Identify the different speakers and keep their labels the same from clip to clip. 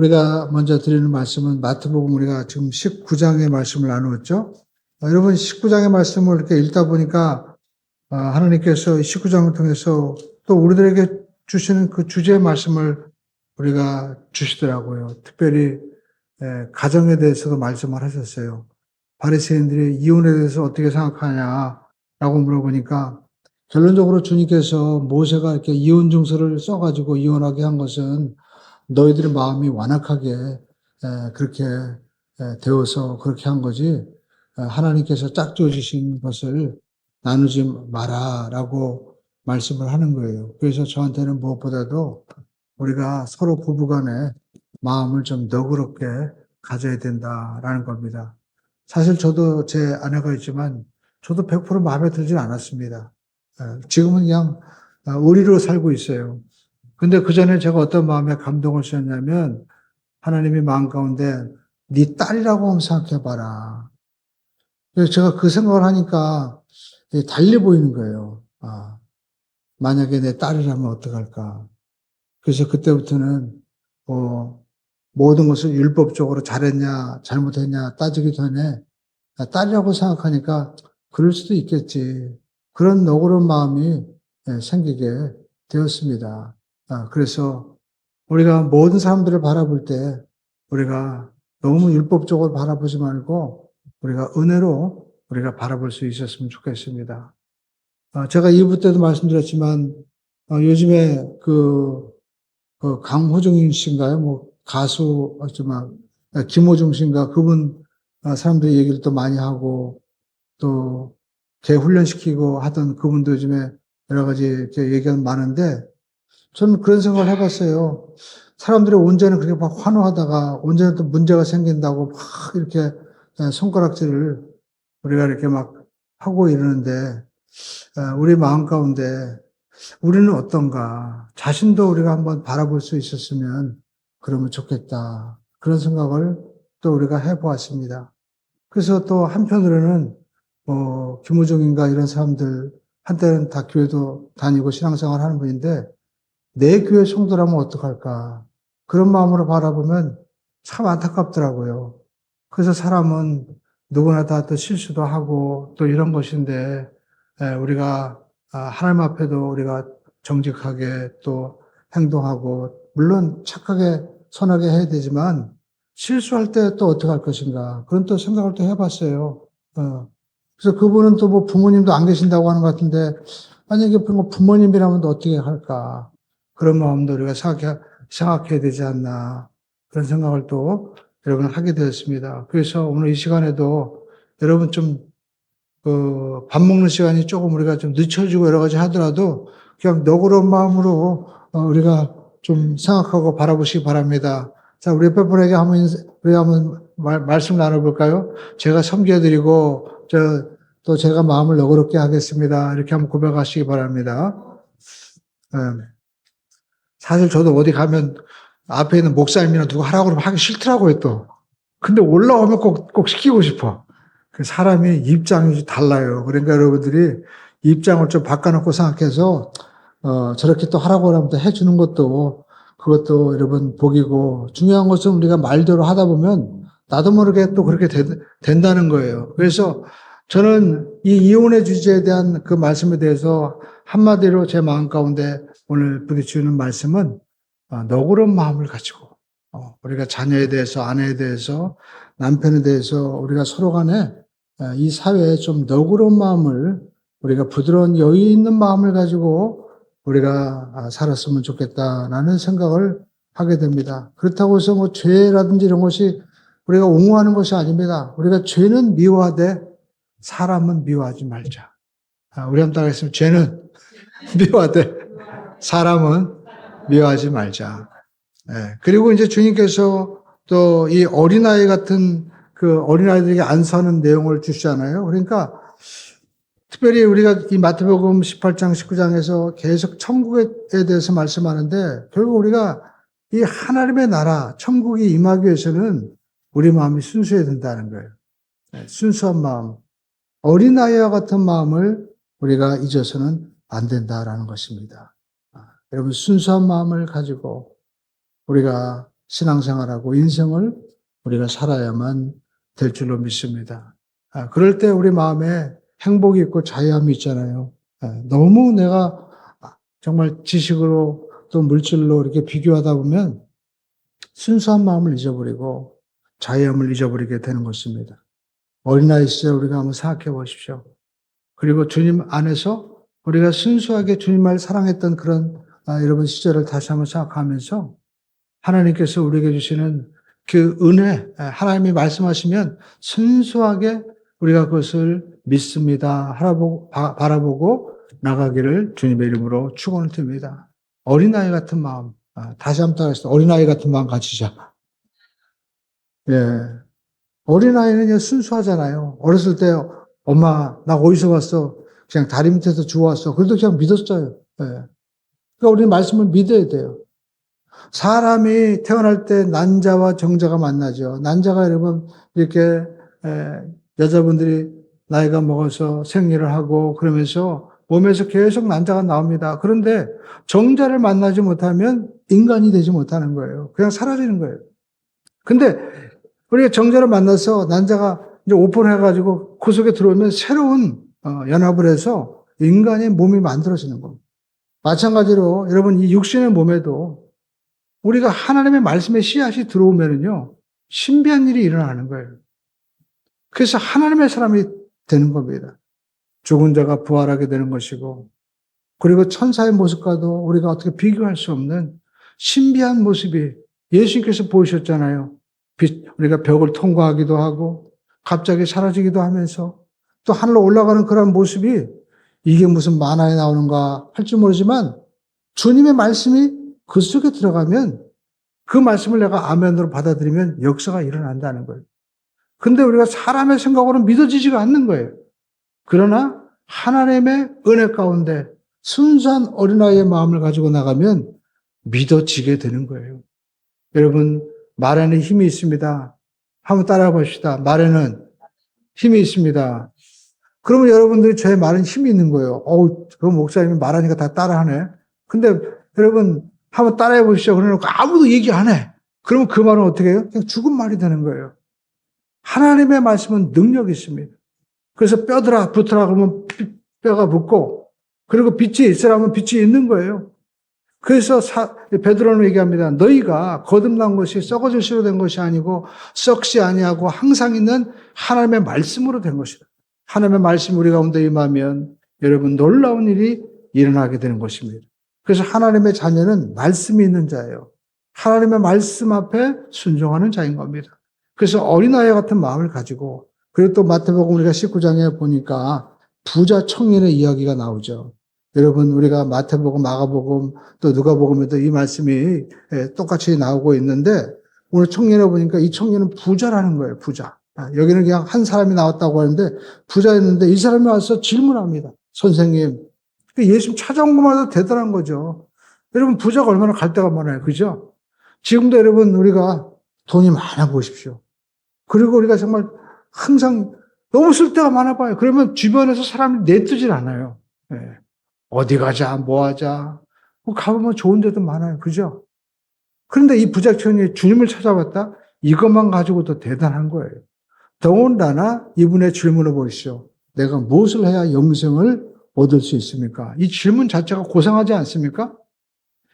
Speaker 1: 우리가 먼저 드리는 말씀은 마태복음 우리가 지금 19장의 말씀을 나누었죠. 여러분 19장의 말씀을 이렇게 읽다 보니까 하나님께서 19장을 통해서 또 우리들에게 주시는 그 주제의 말씀을 우리가 주시더라고요. 특별히 가정에 대해서도 말씀을 하셨어요. 바리새인들이 이혼에 대해서 어떻게 생각하냐라고 물어보니까 결론적으로 주님께서 모세가 이렇게 이혼 증서를 써가지고 이혼하게 한 것은 너희들의 마음이 완악하게 그렇게 되어서 그렇게 한 거지 하나님께서 짝지어주신 것을 나누지 마라라고 말씀을 하는 거예요. 그래서 저한테는 무엇보다도 우리가 서로 부부간에 마음을 좀 너그럽게 가져야 된다라는 겁니다. 사실 저도 제 아내가 있지만 저도 100% 마음에 들진 않았습니다. 지금은 그냥 의리로 살고 있어요. 근데 그 전에 제가 어떤 마음에 감동을 주셨냐면 하나님이 마음 가운데 네 딸이라고 한번 생각해봐라. 그래서 제가 그 생각을 하니까 달리 보이는 거예요. 만약에 내 딸이라면 어떡할까. 그래서 그때부터는 모든 것을 율법적으로 잘했냐 잘못했냐 따지기 전에 딸이라고 생각하니까 그럴 수도 있겠지. 그런 너그러운 마음이 생기게 되었습니다. 그래서 우리가 모든 사람들을 바라볼 때 우리가 너무 율법적으로 바라보지 말고 우리가 은혜로 우리가 바라볼 수 있었으면 좋겠습니다. 제가 2부 때도 말씀드렸지만 요즘에 그 강호중 씨인가요? 뭐 가수 김호중 씨인가 그분 사람들이 얘기를 또 많이 하고 또 개 훈련시키고 하던 그분도 요즘에 여러 가지 이렇게 얘기가 많은데 저는 그런 생각을 해봤어요. 사람들이 온전히 그렇게 막 환호하다가 온전히 또 문제가 생긴다고 막 이렇게 손가락질을 우리가 이렇게 막 하고 이러는데 우리 마음 가운데 우리는 어떤가 자신도 우리가 한번 바라볼 수 있었으면 그러면 좋겠다. 그런 생각을 또 우리가 해보았습니다. 그래서 또 한편으로는 김우중인가 이런 사람들 한때는 다 교회도 다니고 신앙생활 하는 분인데 내 교회 성도라면 어떡할까. 그런 마음으로 바라보면 참 안타깝더라고요. 그래서 사람은 누구나 다 또 실수도 하고 또 이런 것인데 우리가 하나님 앞에도 우리가 정직하게 또 행동하고 물론 착하게 선하게 해야 되지만 실수할 때 또 어떻게 할 것인가 그런 또 생각을 또 해봤어요. 그래서 그분은 또 뭐 부모님도 안 계신다고 하는 것 같은데 만약에 부모님이라면 또 어떻게 할까 그런 마음도 우리가 생각해야 되지 않나 그런 생각을 또 여러분 하게 되었습니다. 그래서 오늘 이 시간에도 여러분 좀 밥 먹는 시간이 조금 우리가 좀 늦춰지고 여러 가지 하더라도 그냥 너그러운 마음으로 우리가 좀 생각하고 바라보시기 바랍니다. 자, 우리 옆에 분에게 우리 한번 말씀 나눠볼까요? 제가 섬겨드리고 또 제가 마음을 너그럽게 하겠습니다. 이렇게 한번 고백하시기 바랍니다. 사실 저도 어디 가면 앞에 있는 목사님이나 누구 하라고 그러면 하기 싫더라고요, 또. 근데 올라오면 꼭 시키고 싶어. 그 사람이 입장이 달라요. 그러니까 여러분들이 입장을 좀 바꿔놓고 생각해서, 저렇게 또 하라고 하면 또 해주는 것도, 그것도 여러분 복이고, 중요한 것은 우리가 말대로 하다 보면 나도 모르게 또 그렇게 된다는 거예요. 그래서 저는 이 이혼의 주제에 대한 그 말씀에 대해서 한마디로 제 마음 가운데 오늘 부딪히는 말씀은 너그러운 마음을 가지고 우리가 자녀에 대해서 아내에 대해서 남편에 대해서 우리가 서로 간에 이 사회에 좀 너그러운 마음을 우리가 부드러운 여유 있는 마음을 가지고 우리가 살았으면 좋겠다라는 생각을 하게 됩니다. 그렇다고 해서 뭐 죄라든지 이런 것이 우리가 옹호하는 것이 아닙니다. 우리가 죄는 미워하되 사람은 미워하지 말자. 우리 한번 따라했으면 죄는 미워하되 사람은 미워하지 말자. 그리고 이제 주님께서 또 이 어린아이 같은 그 어린아이들에게 안수하는 내용을 주시잖아요. 그러니까 특별히 우리가 이 마태복음 18장, 19장에서 계속 천국에 대해서 말씀하는데 결국 우리가 이 하나님의 나라, 천국이 임하기 위해서는 우리 마음이 순수해야 된다는 거예요. 순수한 마음, 어린아이와 같은 마음을 우리가 잊어서는 안 된다라는 것입니다. 여러분 순수한 마음을 가지고 우리가 신앙생활하고 인생을 우리가 살아야만 될 줄로 믿습니다. 그럴 때 우리 마음에 행복이 있고 자유함이 있잖아요. 너무 내가 정말 지식으로 또 물질로 이렇게 비교하다 보면 순수한 마음을 잊어버리고 자유함을 잊어버리게 되는 것입니다. 어린아이 시절 우리가 한번 생각해 보십시오. 그리고 주님 안에서 우리가 순수하게 주님을 사랑했던 그런 여러분 시절을 다시 한번 생각하면서 하나님께서 우리에게 주시는 그 은혜, 하나님이 말씀하시면 순수하게 우리가 그것을 믿습니다. 바라보고 나가기를 주님의 이름으로 축원을 드립니다. 어린아이 같은 마음, 다시 한번 따라해서 어린아이 같은 마음 가지자. 예. 어린아이는 순수하잖아요. 어렸을 때 엄마 나 어디서 왔어? 그냥 다리 밑에서 주워왔어. 그래도 그냥 믿었어요. 예. 그러니까 우리는 말씀을 믿어야 돼요. 사람이 태어날 때 난자와 정자가 만나죠. 난자가 여러분 이렇게 여자분들이 나이가 먹어서 생리를 하고 그러면서 몸에서 계속 난자가 나옵니다. 그런데 정자를 만나지 못하면 인간이 되지 못하는 거예요. 그냥 사라지는 거예요. 근데 우리가 정자를 만나서 난자가 이제 오픈해가지고 그 속에 들어오면 새로운 연합을 해서 인간의 몸이 만들어지는 겁니다. 마찬가지로 여러분 이 육신의 몸에도 우리가 하나님의 말씀의 씨앗이 들어오면은요, 신비한 일이 일어나는 거예요. 그래서 하나님의 사람이 되는 겁니다. 죽은 자가 부활하게 되는 것이고, 그리고 천사의 모습과도 우리가 어떻게 비교할 수 없는 신비한 모습이 예수님께서 보이셨잖아요. 우리가 벽을 통과하기도 하고, 갑자기 사라지기도 하면서, 또 하늘로 올라가는 그런 모습이 이게 무슨 만화에 나오는가 할지 모르지만, 주님의 말씀이 그 속에 들어가면 그 말씀을 내가 아멘으로 받아들이면 역사가 일어난다는 거예요. 근데 우리가 사람의 생각으로는 믿어지지가 않는 거예요. 그러나 하나님의 은혜 가운데 순수한 어린아이의 마음을 가지고 나가면 믿어지게 되는 거예요. 여러분, 말에는 힘이 있습니다. 한번 따라해 봅시다. 말에는 힘이 있습니다. 그러면 여러분들이 저의 말은 힘이 있는 거예요. 그 목사님이 말하니까 다 따라하네. 근데 여러분, 한번 따라해 보시죠. 그러니까 아무도 얘기 안 해. 그러면 그 말은 어떻게 해요? 그냥 죽은 말이 되는 거예요. 하나님의 말씀은 능력이 있습니다. 그래서 뼈들아 붙으라 그러면 뼈가 붙고, 그리고 빛이 있으라면 빛이 있는 거예요. 그래서 베드로는 얘기합니다. 너희가 거듭난 것이 썩어질 수로 된 것이 아니고 썩지 아니하고 항상 있는 하나님의 말씀으로 된 것이다. 하나님의 말씀이 우리 가운데 임하면 여러분 놀라운 일이 일어나게 되는 것입니다. 그래서 하나님의 자녀는 말씀이 있는 자예요. 하나님의 말씀 앞에 순종하는 자인 겁니다. 그래서 어린아이 같은 마음을 가지고, 그리고 또 마태복음 우리가 19장에 보니까 부자 청년의 이야기가 나오죠. 여러분, 우리가 마태복음, 마가복음, 또 누가복음에도 이 말씀이 똑같이 나오고 있는데, 오늘 청년에 보니까 이 청년은 부자라는 거예요, 부자. 여기는 그냥 한 사람이 나왔다고 하는데, 부자였는데 이 사람이 와서 질문합니다. 선생님, 예수님 찾아온 것마다 대단한 거죠. 여러분, 부자가 얼마나 갈 데가 많아요. 그죠? 지금도 여러분, 우리가 돈이 많아 보십시오. 그리고 우리가 정말 항상 너무 쓸 데가 많아 봐요. 그러면 주변에서 사람이 내뜨질 않아요. 네. 어디 가자, 뭐 하자. 가보면 좋은 데도 많아요. 그죠? 그런데 이 부자청년이 주님을 찾아봤다? 이것만 가지고도 대단한 거예요. 더군다나 이분의 질문을 보시죠. 내가 무엇을 해야 영생을 얻을 수 있습니까? 이 질문 자체가 고상하지 않습니까?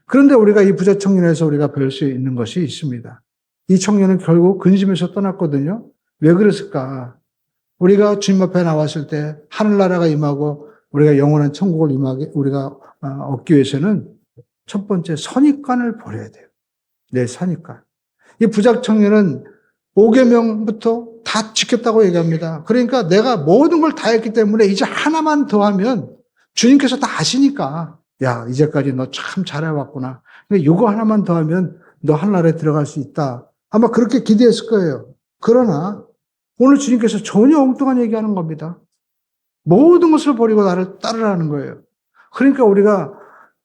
Speaker 1: 그런데 우리가 이 부자 청년에서 우리가 배울 수 있는 것이 있습니다. 이 청년은 결국 근심에서 떠났거든요. 왜 그랬을까? 우리가 주님 앞에 나왔을 때 하늘나라가 임하고 우리가 영원한 천국을 우리가 얻기 위해서는 첫 번째 선입관을 버려야 돼요. 내 선입관. 이 부자 청년은 5계명부터 다 지켰다고 얘기합니다. 그러니까 내가 모든 걸 다 했기 때문에 이제 하나만 더 하면 주님께서 다 아시니까 야, 이제까지 너 참 잘해왔구나. 이거 하나만 더 하면 너 하늘나라에 들어갈 수 있다. 아마 그렇게 기대했을 거예요. 그러나 오늘 주님께서 전혀 엉뚱한 얘기하는 겁니다. 모든 것을 버리고 나를 따르라는 거예요. 그러니까 우리가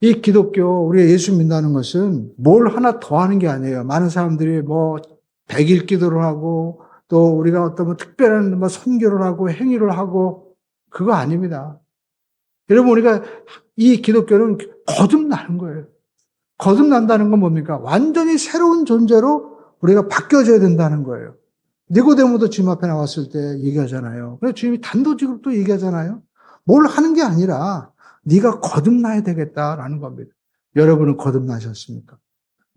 Speaker 1: 이 기독교, 우리가 예수 믿는다는 것은 뭘 하나 더 하는 게 아니에요. 많은 사람들이 100일 기도를 하고 또 우리가 어떤 특별한 선교를 하고 행위를 하고 그거 아닙니다. 여러분, 우리가 이 기독교는 거듭나는 거예요. 거듭난다는 건 뭡니까? 완전히 새로운 존재로 우리가 바뀌어져야 된다는 거예요. 니고데모도 주님 앞에 나왔을 때 얘기하잖아요. 그래서 주님이 단도직으로 또 얘기하잖아요. 뭘 하는 게 아니라 네가 거듭나야 되겠다라는 겁니다. 여러분은 거듭나셨습니까?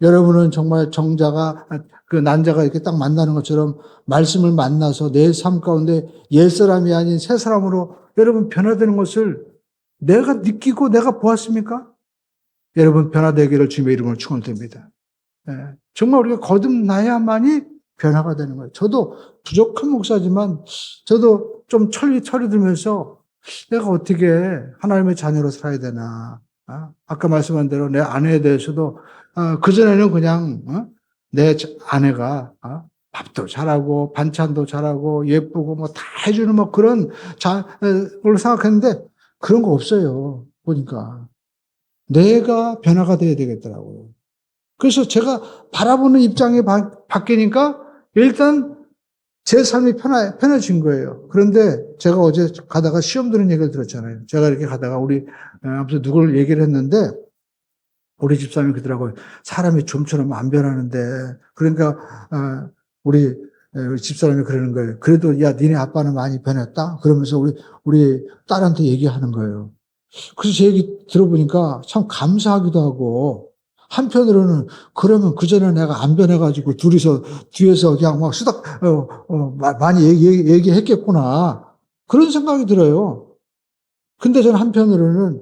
Speaker 1: 여러분은 정말 정자가 그 난자가 이렇게 딱 만나는 것처럼 말씀을 만나서 내 삶 가운데 옛사람이 아닌 새 사람으로 여러분 변화되는 것을 내가 느끼고 내가 보았습니까? 여러분 변화되기를 주님의 이름으로 축원드립니다. 정말 우리가 거듭나야만이 변화가 되는 거예요. 저도 부족한 목사지만 저도 좀 철이 들면서 내가 어떻게 하나님의 자녀로 살아야 되나. 아까 말씀한 대로 내 아내에 대해서도 그전에는 그냥 내 아내가 밥도 잘하고 반찬도 잘하고 예쁘고 뭐 다 해주는 뭐 그런 걸로 생각했는데 그런 거 없어요. 보니까. 내가 변화가 돼야 되겠더라고요. 그래서 제가 바라보는 입장이 바뀌니까 일단 제 삶이 편해진 거예요. 그런데 제가 어제 가다가 시험 드는 얘기를 들었잖아요. 제가 이렇게 가다가 아무튼 누구를 얘기를 했는데 우리 집사람이 그러더라고요. 사람이 좀처럼 안 변하는데 그러니까 우리 집사람이 그러는 거예요. 그래도 야 니네 아빠는 많이 변했다? 그러면서 우리 딸한테 얘기하는 거예요. 그래서 제 얘기 들어보니까 참 감사하기도 하고 한편으로는 그러면 그전에 내가 안 변해가지고 둘이서 뒤에서 그냥 막 수다 많이 얘기했겠구나 그런 생각이 들어요. 근데 저는 한편으로는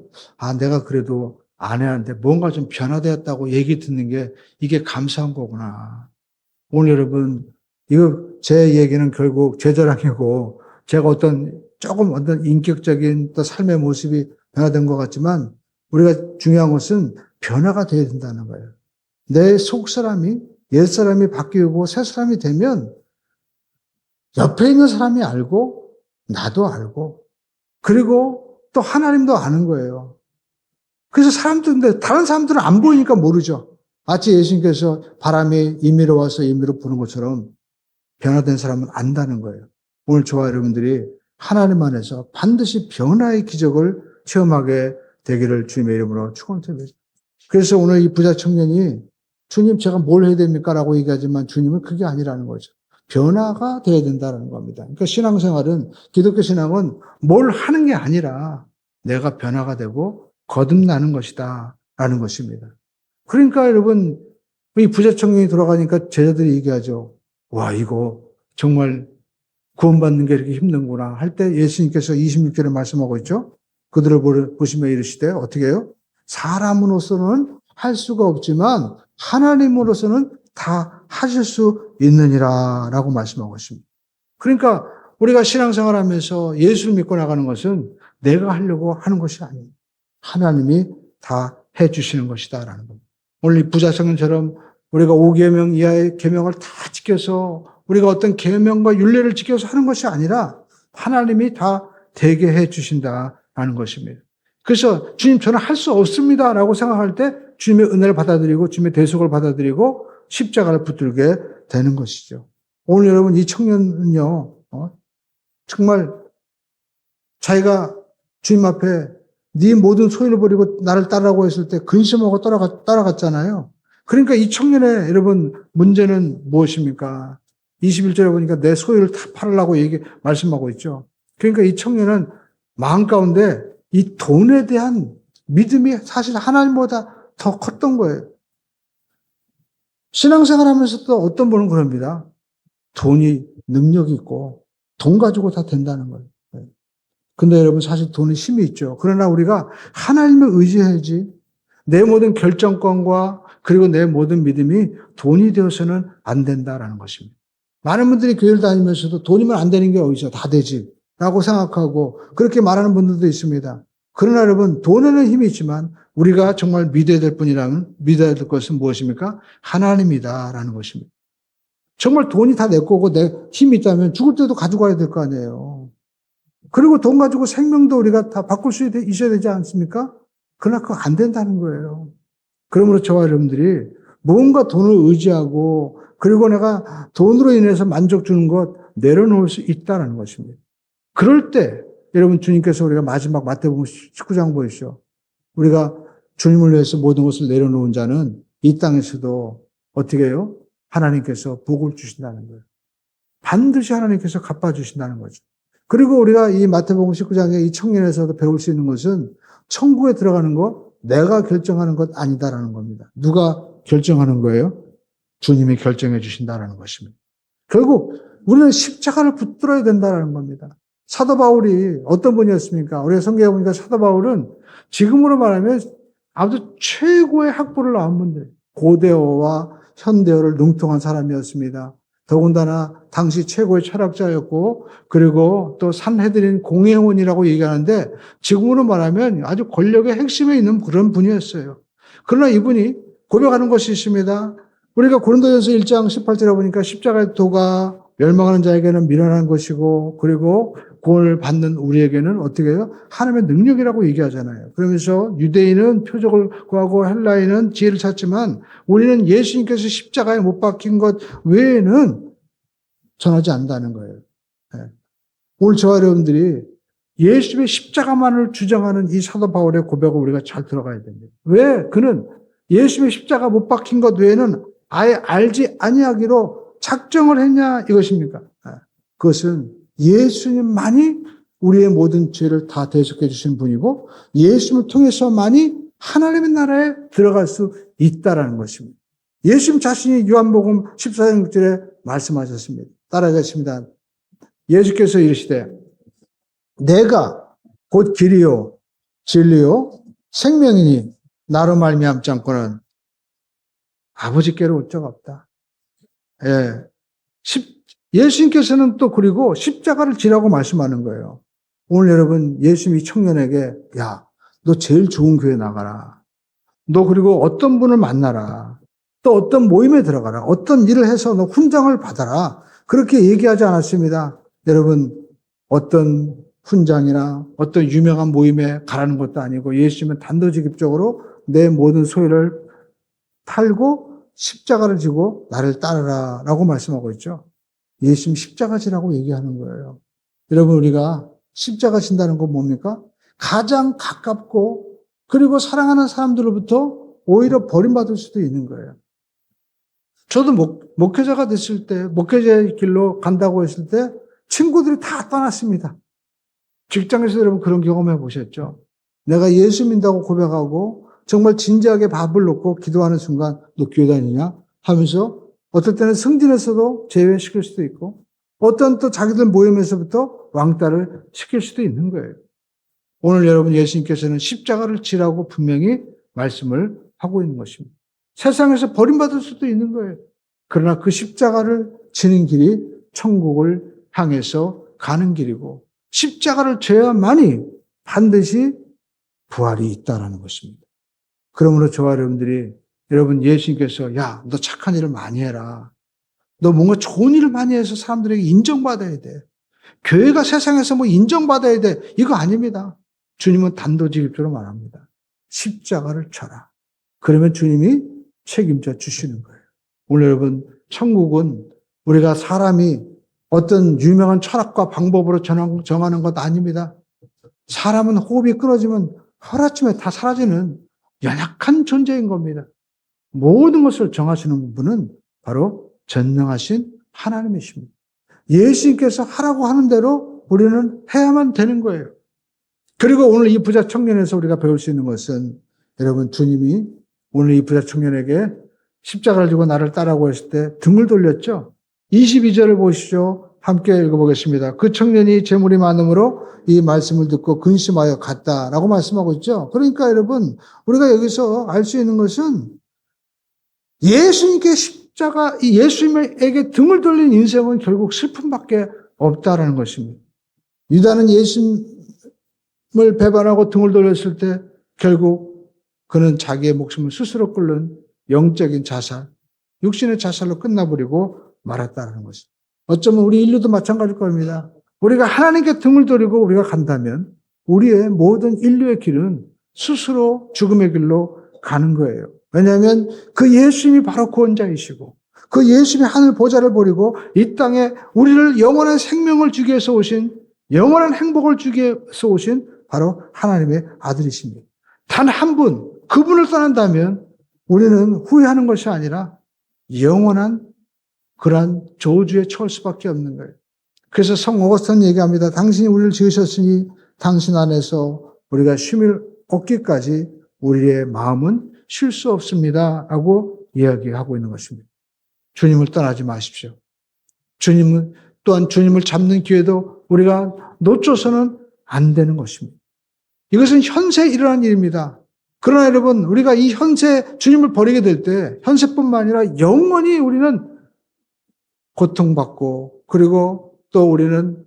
Speaker 1: 내가 그래도 아내한테 뭔가 좀 변화되었다고 얘기 듣는 게 이게 감사한 거구나. 오늘 여러분 이거 제 얘기는 결국 제 자랑이고 제가 조금 어떤 인격적인 또 삶의 모습이 변화된 것 같지만 우리가 중요한 것은 변화가 돼야 된다는 거예요. 내 속사람이 옛사람이 바뀌고 새사람이 되면 옆에 있는 사람이 알고 나도 알고 그리고 또 하나님도 아는 거예요. 그래서 사람들인데 다른 사람들은 안 보이니까 모르죠. 마치 예수님께서 바람이 임의로 와서 임의로 부는 것처럼 변화된 사람은 안다는 거예요. 오늘 저와 여러분들이 하나님 안에서 반드시 변화의 기적을 체험하게 되기를 주님의 이름으로 축원드립니다. 그래서 오늘 이 부자 청년이 주님 제가 뭘 해야 됩니까? 라고 얘기하지만 주님은 그게 아니라는 거죠. 변화가 돼야 된다는 겁니다. 그러니까 신앙생활은 기독교 신앙은 뭘 하는 게 아니라 내가 변화가 되고 거듭나는 것이다 라는 것입니다. 그러니까 여러분 이 부자 청년이 돌아가니까 제자들이 얘기하죠. 와 이거 정말 구원받는 게 이렇게 힘든구나 할 때 예수님께서 26절에 말씀하고 있죠. 그들을 보시며 이르시되 어떻게 해요? 사람으로서는 할 수가 없지만 하나님으로서는 다 하실 수 있느니라 라고 말씀하고 있습니다. 그러니까 우리가 신앙생활 하면서 예수를 믿고 나가는 것은 내가 하려고 하는 것이 아니에요. 하나님이 다 해주시는 것이다 라는 겁니다. 오늘 이 부자 청년처럼 우리가 5계명 이하의 계명을 다 지켜서 우리가 어떤 계명과 율례를 지켜서 하는 것이 아니라 하나님이 다 되게 해주신다라는 것입니다. 그래서 주님 저는 할 수 없습니다라고 생각할 때 주님의 은혜를 받아들이고 주님의 대속을 받아들이고 십자가를 붙들게 되는 것이죠. 오늘 여러분 이 청년은요 정말 자기가 주님 앞에 네 모든 소유를 버리고 나를 따르라고 했을 때 근심하고 따라갔잖아요. 그러니까 이 청년의 여러분 문제는 무엇입니까? 21절에 보니까 내 소유를 다 팔으라고 말씀하고 있죠. 그러니까 이 청년은 마음 가운데 이 돈에 대한 믿음이 사실 하나님보다 더 컸던 거예요. 신앙생활 하면서도 어떤 분은 그럽니다. 돈이 능력이 있고 돈 가지고 다 된다는 거예요. 근데 여러분 사실 돈은 힘이 있죠. 그러나 우리가 하나님을 의지해야지 내 모든 결정권과 그리고 내 모든 믿음이 돈이 되어서는 안 된다라는 것입니다. 많은 분들이 교회를 다니면서도 돈이면 안 되는 게 어디서 다 되지 라고 생각하고 그렇게 말하는 분들도 있습니다. 그러나 여러분 돈에는 힘이 있지만 우리가 정말 믿어야 될 것은 무엇입니까? 하나님이다라는 것입니다. 정말 돈이 다 내 거고 내 힘이 있다면 죽을 때도 가지고 가야 될 거 아니에요. 그리고 돈 가지고 생명도 우리가 다 바꿀 수 있어야 되지 않습니까? 그러나 그거 안 된다는 거예요. 그러므로 저와 여러분들이 뭔가 돈을 의지하고 그리고 내가 돈으로 인해서 만족 주는 것 내려놓을 수 있다는 것입니다. 그럴 때 여러분 주님께서 우리가 마지막 마태복음 19장 보십시오. 우리가 주님을 위해서 모든 것을 내려놓은 자는 이 땅에서도 어떻게 해요? 하나님께서 복을 주신다는 거예요. 반드시 하나님께서 갚아주신다는 거죠. 그리고 우리가 이 마태복음 19장의 이 청년에서도 배울 수 있는 것은 천국에 들어가는 거 내가 결정하는 것 아니다라는 겁니다. 누가 결정하는 거예요? 주님이 결정해 주신다라는 것입니다. 결국 우리는 십자가를 붙들어야 된다는 겁니다. 사도 바울이 어떤 분이었습니까? 우리가 성경에 보니까 사도 바울은 지금으로 말하면 아주 최고의 학부를 나온 분들, 고대어와 현대어를 능통한 사람이었습니다. 더군다나 당시 최고의 철학자였고, 그리고 또 산헤드린 공회원이라고 얘기하는데 지금으로 말하면 아주 권력의 핵심에 있는 그런 분이었어요. 그러나 이분이 고백하는 것이 있습니다. 우리가 고린도전서 1장 18절에 보니까 십자가의 도가 멸망하는 자에게는 미련한 것이고, 그리고 구원을 받는 우리에게는 어떻게 해요? 하나님의 능력이라고 얘기하잖아요. 그러면서 유대인은 표적을 구하고 헬라인은 지혜를 찾지만 우리는 예수님께서 십자가에 못 박힌 것 외에는 전하지 않는다는 거예요. 오늘 저와 여러분들이 예수님의 십자가만을 주장하는 이 사도 바울의 고백을 우리가 잘 들어가야 됩니다. 왜? 그는 예수님의 십자가 못 박힌 것 외에는 아예 알지 아니하기로 작정을 했냐 이것입니까? 그것은 예수님만이 우리의 모든 죄를 다 대속해 주신 분이고 예수님을 통해서만이 하나님의 나라에 들어갈 수 있다라는 것입니다. 예수님 자신이 요한복음 14장 6절에 말씀하셨습니다. 따라하겠습니다. 예수께서 이르시되 내가 곧 길이요 진리요 생명이니 나로 말미암지 않고는 아버지께로 올 자가 없다. 예. 예수님께서는 또 그리고 십자가를 지라고 말씀하는 거예요. 오늘 여러분 예수님이 청년에게 야, 너 제일 좋은 교회 나가라. 너 그리고 어떤 분을 만나라. 또 어떤 모임에 들어가라. 어떤 일을 해서 너 훈장을 받아라. 그렇게 얘기하지 않았습니다. 여러분 어떤 훈장이나 어떤 유명한 모임에 가라는 것도 아니고 예수님은 단도직입적으로 내 모든 소유를 팔고 십자가를 지고 나를 따르라 라고 말씀하고 있죠. 예수님 십자가 지라고 얘기하는 거예요. 여러분 우리가 십자가 진다는 건 뭡니까? 가장 가깝고 그리고 사랑하는 사람들로부터 오히려 버림받을 수도 있는 거예요. 저도 목회자가 됐을 때 목회자의 길로 간다고 했을 때 친구들이 다 떠났습니다. 직장에서 여러분 그런 경험해 보셨죠? 내가 예수 믿는다고 고백하고 정말 진지하게 밥을 놓고 기도하는 순간 너 교회 다니냐? 하면서 어떨 때는 승진에서도 제외시킬 수도 있고 어떤 또 자기들 모임에서부터 왕따를 시킬 수도 있는 거예요. 오늘 여러분 예수님께서는 십자가를 지라고 분명히 말씀을 하고 있는 것입니다. 세상에서 버림받을 수도 있는 거예요. 그러나 그 십자가를 지는 길이 천국을 향해서 가는 길이고 십자가를 져야만이 반드시 부활이 있다라는 것입니다. 그러므로 저와 여러분들이 여러분 예수님께서 야, 너 착한 일을 많이 해라. 너 뭔가 좋은 일을 많이 해서 사람들에게 인정받아야 돼. 교회가 세상에서 뭐 인정받아야 돼. 이거 아닙니다. 주님은 단도직입적으로 말합니다. 십자가를 져라. 그러면 주님이 책임져 주시는 거예요. 오늘 여러분 천국은 우리가 사람이 어떤 유명한 철학과 방법으로 정하는 것 아닙니다. 사람은 호흡이 끊어지면 하루아침에 다 사라지는 연약한 존재인 겁니다. 모든 것을 정하시는 분은 바로 전능하신 하나님이십니다. 예수님께서 하라고 하는 대로 우리는 해야만 되는 거예요. 그리고 오늘 이 부자 청년에서 우리가 배울 수 있는 것은 여러분 주님이 오늘 이 부자 청년에게 십자가를 지고 나를 따라고 했을 때 등을 돌렸죠. 22절을 보시죠. 함께 읽어보겠습니다. 그 청년이 재물이 많음으로 이 말씀을 듣고 근심하여 갔다라고 말씀하고 있죠. 그러니까 여러분 우리가 여기서 알 수 있는 것은 예수님께 십자가, 이 예수님에게 등을 돌린 인생은 결국 슬픔밖에 없다라는 것입니다. 유다는 예수님을 배반하고 등을 돌렸을 때 결국 그는 자기의 목숨을 스스로 끊는 영적인 자살, 육신의 자살로 끝나버리고 말았다는 것입니다. 어쩌면 우리 인류도 마찬가지일 겁니다. 우리가 하나님께 등을 돌리고 우리가 간다면 우리의 모든 인류의 길은 스스로 죽음의 길로 가는 거예요. 왜냐하면 그 예수님이 바로 구원자이시고 그 예수님이 하늘 보좌를 버리고 이 땅에 우리를 영원한 생명을 주기 위해서 오신 영원한 행복을 주기 위해서 오신 바로 하나님의 아들이십니다. 단 한 분, 그분을 떠난다면 우리는 후회하는 것이 아니라 영원한 그러한 저주에 처할 수밖에 없는 거예요. 그래서 성 오거스틴은 얘기합니다. 당신이 우리를 지으셨으니 당신 안에서 우리가 쉼을 얻기까지 우리의 마음은 쉴 수 없습니다. 라고 이야기하고 있는 것입니다. 주님을 떠나지 마십시오. 또한 주님을 잡는 기회도 우리가 놓쳐서는 안 되는 것입니다. 이것은 현세에 일어난 일입니다. 그러나 여러분, 우리가 이 현세 주님을 버리게 될 때 현세뿐만 아니라 영원히 우리는 고통받고 그리고 또 우리는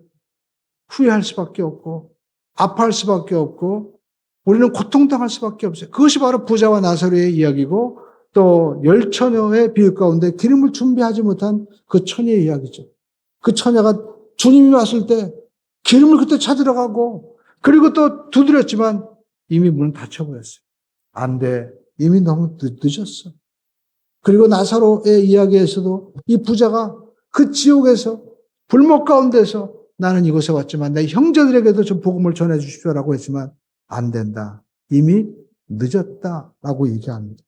Speaker 1: 후회할 수밖에 없고 아파할 수밖에 없고 우리는 고통당할 수밖에 없어요. 그것이 바로 부자와 나사로의 이야기고 또 열 처녀의 비유 가운데 기름을 준비하지 못한 그 처녀의 이야기죠. 그 처녀가 주님이 왔을 때 기름을 그때 찾으러 가고 그리고 또 두드렸지만 이미 문은 닫혀버렸어요. 안 돼. 이미 너무 늦었어. 그리고 나사로의 이야기에서도 이 부자가 그 지옥에서 불목 가운데서 나는 이곳에 왔지만 내 형제들에게도 좀 복음을 전해 주십시오라고 했지만 안 된다. 이미 늦었다라고 얘기합니다.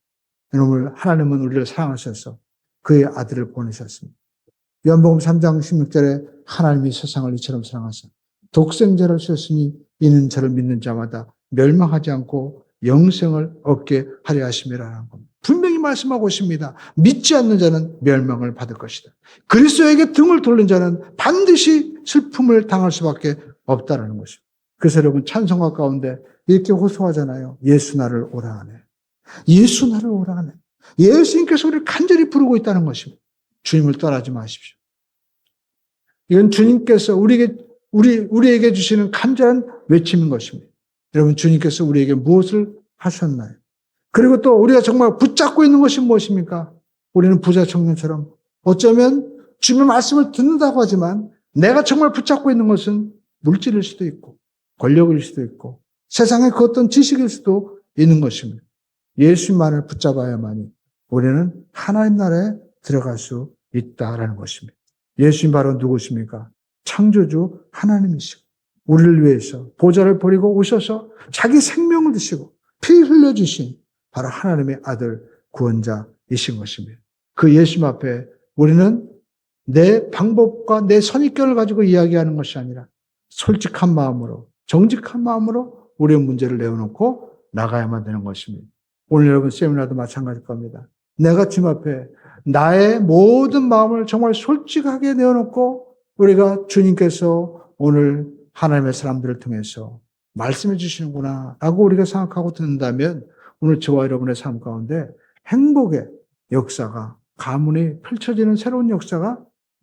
Speaker 1: 여러분, 하나님은 우리를 사랑하셔서 그의 아들을 보내셨습니다. 요한복음 3장 16절에 하나님이 세상을 이처럼 사랑하사 독생자를 주셨으니 이는 저를 믿는 자마다 멸망하지 않고 영생을 얻게 하려 하심이라는 겁니다. 분명히 말씀하고 있습니다. 믿지 않는 자는 멸망을 받을 것이다. 그리스도에게 등을 돌린 자는 반드시 슬픔을 당할 수밖에 없다는 것입니다. 그래서 여러분 찬송가 가운데 이렇게 호소하잖아요. 예수 나를 오라 하네. 예수 나를 오라 하네. 예수님께서 우리를 간절히 부르고 있다는 것입니다. 주님을 떠나지 마십시오. 이건 주님께서 우리에게 주시는 간절한 외침인 것입니다. 여러분, 주님께서 우리에게 무엇을 하셨나요? 그리고 또 우리가 정말 붙잡고 있는 것이 무엇입니까? 우리는 부자 청년처럼 어쩌면 주님의 말씀을 듣는다고 하지만 내가 정말 붙잡고 있는 것은 물질일 수도 있고 권력일 수도 있고 세상의 그 어떤 지식일 수도 있는 것입니다. 예수님만을 붙잡아야만이 우리는 하나님 나라에 들어갈 수 있다라는 것입니다. 예수님 바로 누구십니까? 창조주 하나님이시고 우리를 위해서 보좌를 버리고 오셔서 자기 생명을 드시고 피 흘려주신 바로 하나님의 아들 구원자이신 것입니다. 그 예수님 앞에 우리는 내 방법과 내 선입견을 가지고 이야기하는 것이 아니라 솔직한 마음으로 정직한 마음으로 우리의 문제를 내어놓고 나가야만 되는 것입니다. 오늘 여러분 세미나도 마찬가지일 겁니다. 내가 주님 앞에 나의 모든 마음을 정말 솔직하게 내어놓고 우리가 주님께서 오늘 하나님의 사람들을 통해서 말씀해 주시는구나 라고 우리가 생각하고 듣는다면 오늘 저와 여러분의 삶 가운데 행복의 역사가 가문이 펼쳐지는 새로운 역사가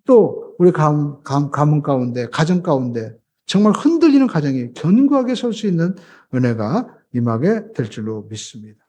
Speaker 1: 또 우리 가문 가운데 가정 가운데 정말 흔들리는 가정이 견고하게 설 수 있는 은혜가 임하게 될 줄로 믿습니다.